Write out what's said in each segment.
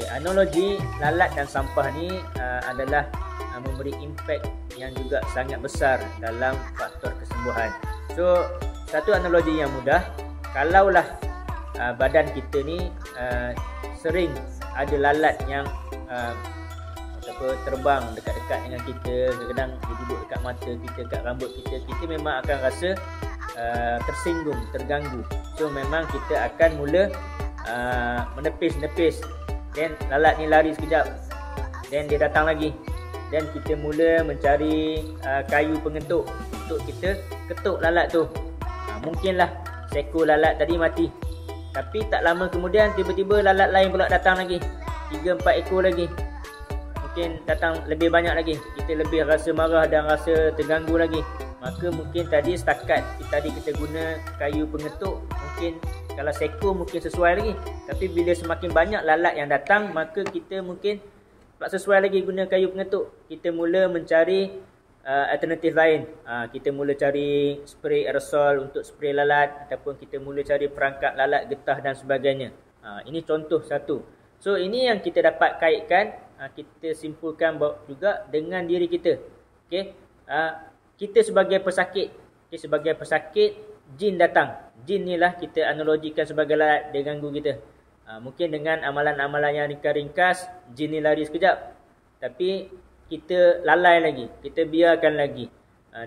Analogi lalat dan sampah ni adalah memberi impak yang juga sangat besar dalam faktor kesembuhan. So, satu analogi yang mudah, kalaulah badan kita ni sering ada lalat yang terbang dekat-dekat dengan kita, kadang-kadang dia duduk dekat mata kita, dekat rambut kita, kita memang akan rasa tersinggung, terganggu. So memang kita akan mula menepis, dan lalat ni lari sekejap, dan dia datang lagi, dan kita mula mencari kayu pengetuk untuk kita ketuk lalat tu. Mungkinlah seekor lalat tadi mati, tapi tak lama kemudian tiba-tiba lalat lain pula datang lagi, 3-4 ekor lagi, mungkin datang lebih banyak lagi. Kita lebih rasa marah dan rasa terganggu lagi. Maka mungkin tadi setakat kita guna kayu pengetuk, mungkin kalau seekor mungkin sesuai lagi, tapi bila semakin banyak lalat yang datang, maka kita mungkin tak sesuai lagi guna kayu pengetuk. Kita mula mencari alternatif lain. Kita mula cari spray aerosol untuk spray lalat, ataupun kita mula cari perangkap lalat getah dan sebagainya. Ini contoh satu. So ini yang kita dapat kaitkan, kita simpulkan juga dengan diri kita. Okey, kita sebagai pesakit, jin datang. Jin ni lah kita analogikan sebagai lalat, dia ganggu kita. Mungkin dengan amalan-amalan yang ringkas, jin ni lari sekejap, tapi kita lalai lagi, kita biarkan lagi.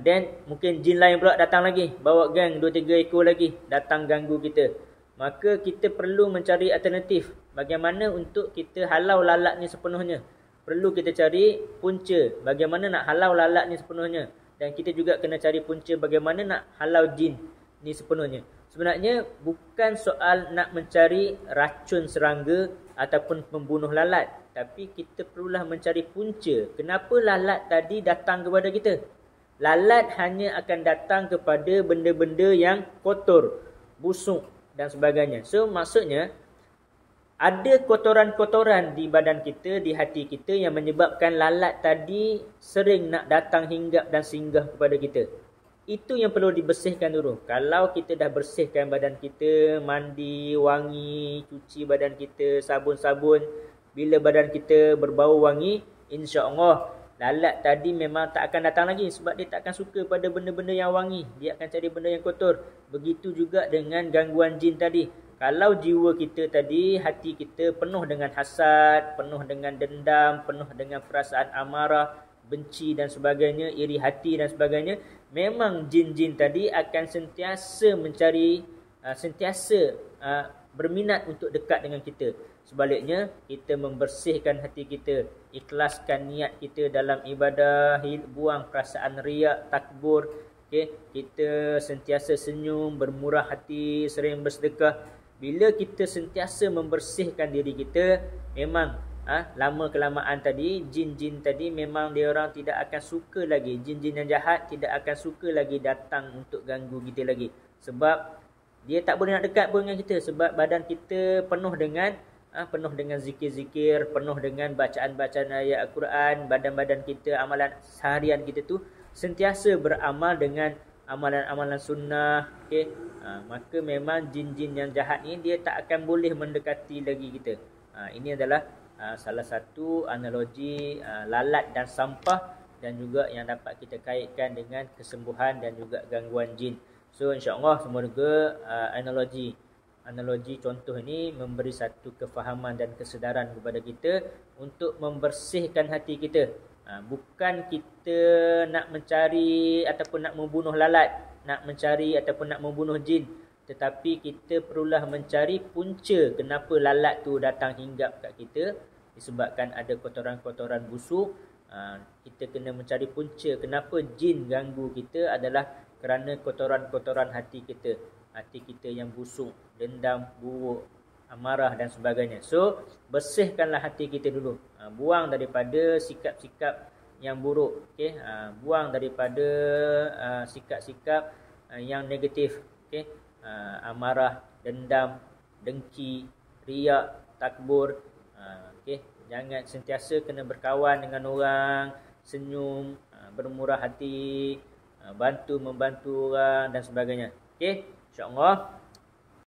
Dan mungkin jin lain pula datang lagi, bawa gang 2-3 ekor lagi datang ganggu kita. Maka kita perlu mencari alternatif, bagaimana untuk kita halau lalat ni sepenuhnya. Perlu kita cari punca bagaimana nak halau lalat ni sepenuhnya, dan kita juga kena cari punca bagaimana nak halau jin ni sepenuhnya. Sebenarnya bukan soal nak mencari racun serangga ataupun pembunuh lalat, tapi kita perlulah mencari punca kenapa lalat tadi datang kepada kita. Lalat hanya akan datang kepada benda-benda yang kotor, busuk dan sebagainya. So maksudnya ada kotoran-kotoran di badan kita, di hati kita, yang menyebabkan lalat tadi sering nak datang hinggap dan singgah kepada kita. Itu yang perlu dibersihkan dulu. Kalau kita dah bersihkan badan kita, mandi, wangi, cuci badan kita, sabun-sabun, bila badan kita berbau wangi, insya-Allah lalat tadi memang tak akan datang lagi, sebab dia tak akan suka pada benda-benda yang wangi. Dia akan cari benda yang kotor. Begitu juga dengan gangguan jin tadi. Kalau jiwa kita tadi, hati kita penuh dengan hasad, penuh dengan dendam, penuh dengan perasaan amarah, benci dan sebagainya, iri hati dan sebagainya, memang jin-jin tadi akan sentiasa mencari, berminat untuk dekat dengan kita. Sebaliknya, kita membersihkan hati kita, ikhlaskan niat kita dalam ibadah, buang perasaan riak, takbur. Kita sentiasa senyum, bermurah hati, sering bersedekah. Bila kita sentiasa membersihkan diri kita, memang lama kelamaan tadi, jin-jin tadi memang dia orang tidak akan suka lagi, jin-jin yang jahat tidak akan suka lagi datang untuk ganggu kita lagi. Sebab dia tak boleh nak dekat pun dengan kita, sebab badan kita penuh dengan zikir-zikir, penuh dengan bacaan-bacaan ayat Al-Quran. Badan-badan kita, amalan seharian kita tu sentiasa beramal dengan amalan-amalan sunnah. Maka memang jin-jin yang jahat ni dia tak akan boleh mendekati lagi kita. Ini adalah salah satu analogi lalat dan sampah, dan juga yang dapat kita kaitkan dengan kesembuhan dan juga gangguan jin. So insya-Allah semoga analogi contoh ini memberi satu kefahaman dan kesedaran kepada kita untuk membersihkan hati kita. Bukan kita nak mencari ataupun nak membunuh lalat, nak mencari ataupun nak membunuh jin, tetapi kita perlulah mencari punca kenapa lalat tu datang hinggap kat kita. Disebabkan ada kotoran-kotoran busuk. Kita kena mencari punca kenapa jin ganggu kita adalah kerana kotoran-kotoran hati kita. Hati kita yang busuk, dendam, buruk, amarah dan sebagainya. So, bersihkanlah hati kita dulu. Buang daripada sikap-sikap yang buruk. Buang daripada sikap-sikap yang negatif. Amarah, dendam, dengki, riak, takbur. Jangan sentiasa kena berkawan dengan orang, senyum, bermurah hati, membantu orang dan sebagainya. InsyaAllah